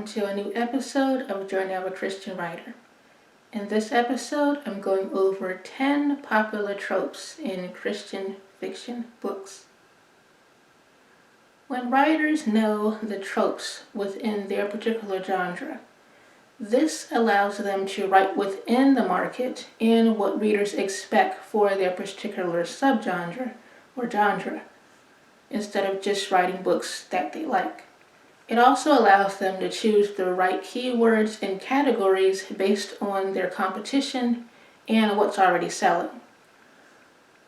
to a new episode of Journey of a Christian Writer. In this episode, I'm going over 10 popular tropes in Christian fiction books. When writers know the tropes within their particular genre, this allows them to write within the market and what readers expect for their particular subgenre or genre, instead of just writing books that they like. It also allows them to choose the right keywords and categories based on their competition and what's already selling.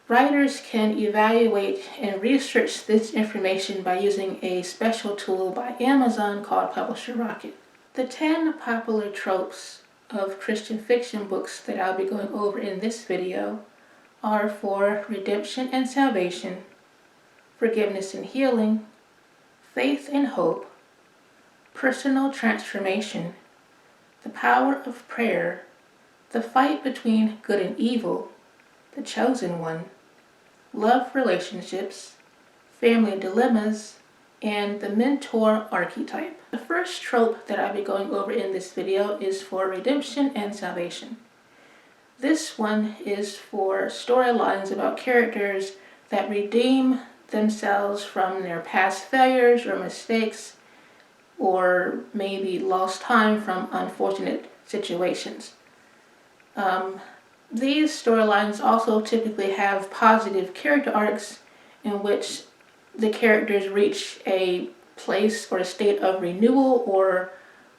Writers can evaluate and research this information by using a special tool by Amazon called Publisher Rocket. The 10 popular tropes of Christian fiction books that I'll be going over in this video are for redemption and salvation, forgiveness and healing, faith and hope, personal transformation, the power of prayer, the fight between good and evil, the chosen one, love relationships, family dilemmas, and the mentor archetype. The first trope that I'll be going over in this video is for redemption and salvation. This one is for storylines about characters that redeem themselves from their past failures or mistakes, or maybe lost time from unfortunate situations. These storylines also typically have positive character arcs in which the characters reach a place or a state of renewal or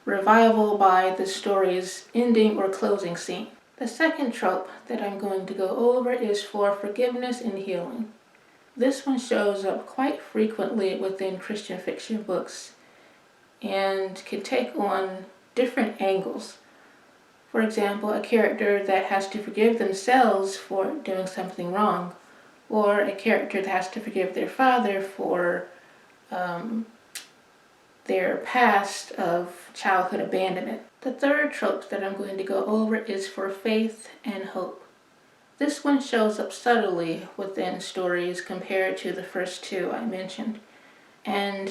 revival by the story's ending or closing scene. The second trope that I'm going to go over is for forgiveness and healing. This one shows up quite frequently within Christian fiction books and can take on different angles. For example, a character that has to forgive themselves for doing something wrong, or a character that has to forgive their father for their past of childhood abandonment. The third trope that I'm going to go over is for faith and hope. This one shows up subtly within stories compared to the first two I mentioned, and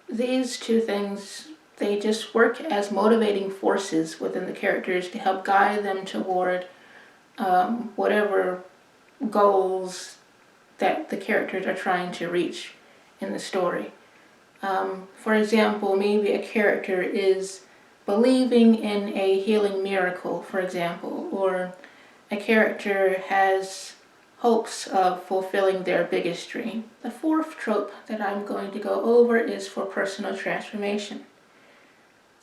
these two things, they just work as motivating forces within the characters to help guide them toward whatever goals that the characters are trying to reach in the story. For example, maybe a character is believing in a healing miracle, for example, or a character has hopes of fulfilling their biggest dream. The fourth trope that I'm going to go over is for personal transformation.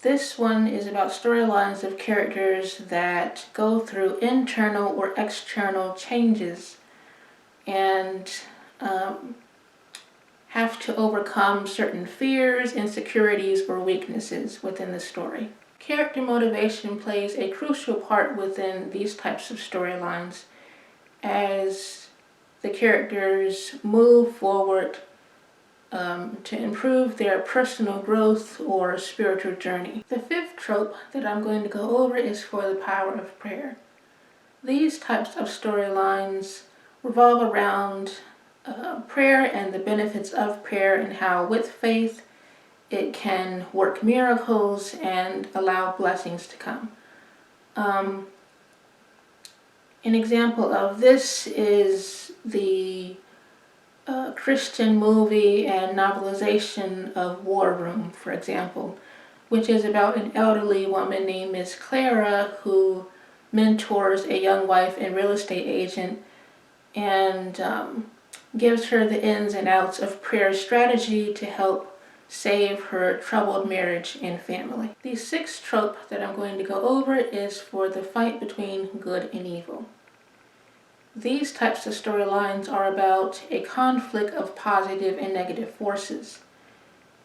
This one is about storylines of characters that go through internal or external changes and have to overcome certain fears, insecurities, or weaknesses within the story. Character motivation plays a crucial part within these types of storylines as the characters move forward to improve their personal growth or spiritual journey. The fifth trope that I'm going to go over is for the power of prayer. These types of storylines revolve around prayer and the benefits of prayer and how with faith it can work miracles and allow blessings to come. An example of this is the Christian movie and novelization of War Room, for example, which is about an elderly woman named Miss Clara who mentors a young wife and real estate agent and gives her the ins and outs of prayer strategy to help save her troubled marriage and family. The sixth trope that I'm going to go over is for the fight between good and evil. These types of storylines are about a conflict of positive and negative forces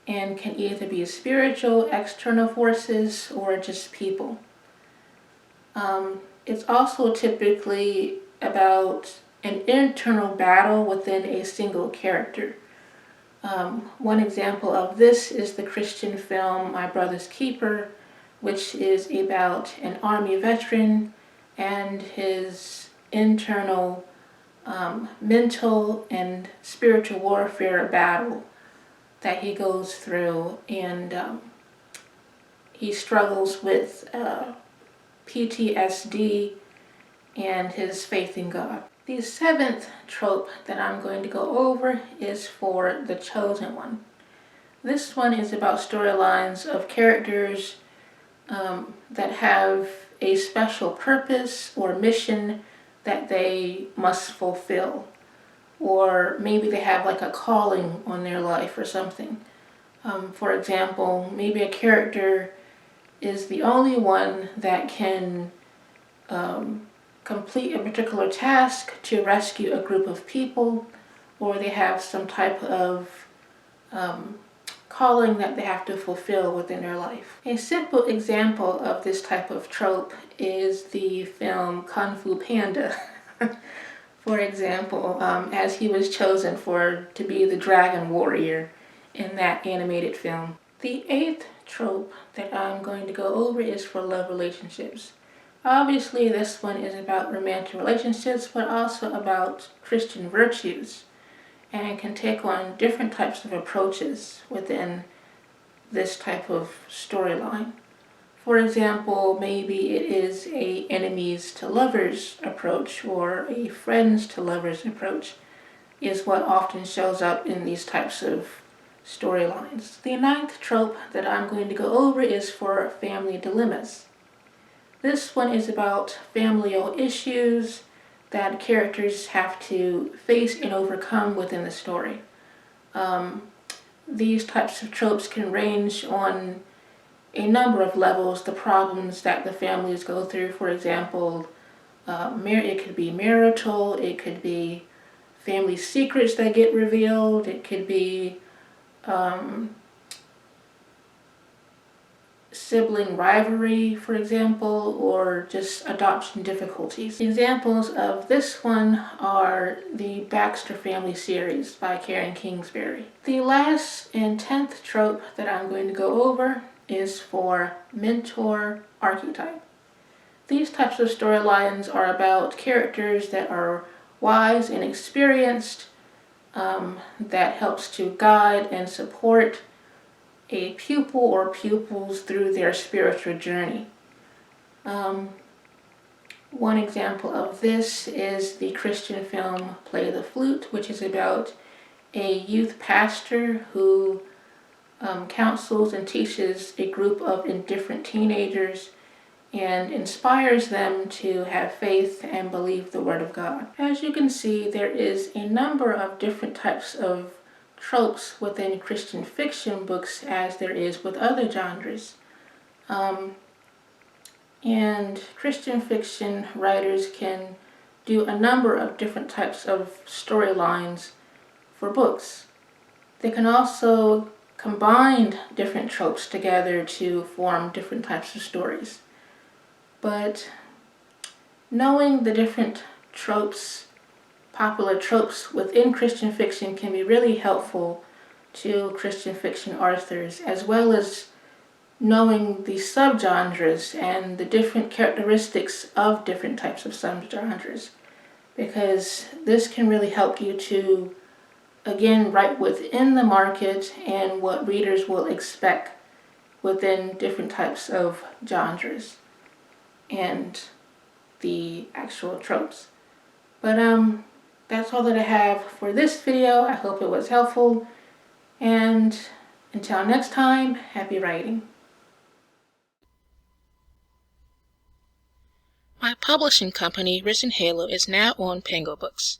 and can either be spiritual, external forces, or just people. It's also typically about an internal battle within a single character. One example of this is the Christian film My Brother's Keeper, which is about an Army veteran and his internal mental and spiritual warfare battle that he goes through, and he struggles with PTSD and his faith in God. The seventh trope that I'm going to go over is for the chosen one. This one is about storylines of characters that have a special purpose or mission that they must fulfill. Or maybe they have like a calling on their life or something. For example, maybe a character is the only one that can complete a particular task to rescue a group of people, or they have some type of calling that they have to fulfill within their life. A simple example of this type of trope is the film Kung Fu Panda. For example, as he was chosen to be the dragon warrior in that animated film. The eighth trope that I'm going to go over is for love relationships. Obviously, this one is about romantic relationships, but also about Christian virtues, and it can take on different types of approaches within this type of storyline. For example, maybe it is a enemies to lovers approach, or a friends to lovers approach is what often shows up in these types of storylines. The ninth trope that I'm going to go over is for family dilemmas. This one is about familial issues that characters have to face and overcome within the story. These types of tropes can range on a number of levels, the problems that the families go through. For example, it could be marital, it could be family secrets that get revealed, it could be sibling rivalry, for example, or just adoption difficulties. Examples of this one are the Baxter Family series by Karen Kingsbury. The last and 10th trope that I'm going to go over is for Mentor Archetype. These types of storylines are about characters that are wise and experienced, that helps to guide and support a pupil or pupils through their spiritual journey. One example of this is the Christian film Play the Flute, which is about a youth pastor who counsels and teaches a group of indifferent teenagers and inspires them to have faith and believe the Word of God. As you can see, there is a number of different types of tropes within Christian fiction books as there is with other genres. And Christian fiction writers can do a number of different types of storylines for books. They can also combine different tropes together to form different types of stories. But knowing the different tropes, popular tropes within Christian fiction can be really helpful to Christian fiction authors, as well as knowing the subgenres and the different characteristics of different types of subgenres, because this can really help you to, again, write within the market and what readers will expect within different types of genres and the actual tropes. But that's all that I have for this video. I hope it was helpful, and until next time, happy writing. My publishing company, Risen Halo, is now on Pangobooks.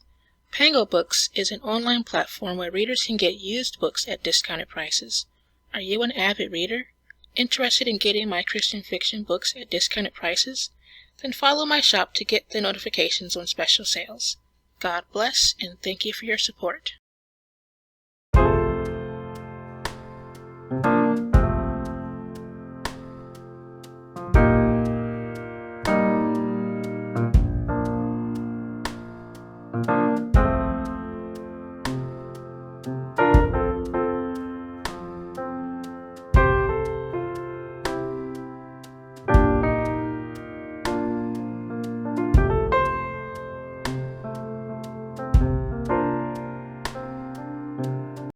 Pangobooks is an online platform where readers can get used books at discounted prices. Are you an avid reader? Interested in getting my Christian fiction books at discounted prices? Then follow my shop to get the notifications on special sales. God bless, and thank you for your support.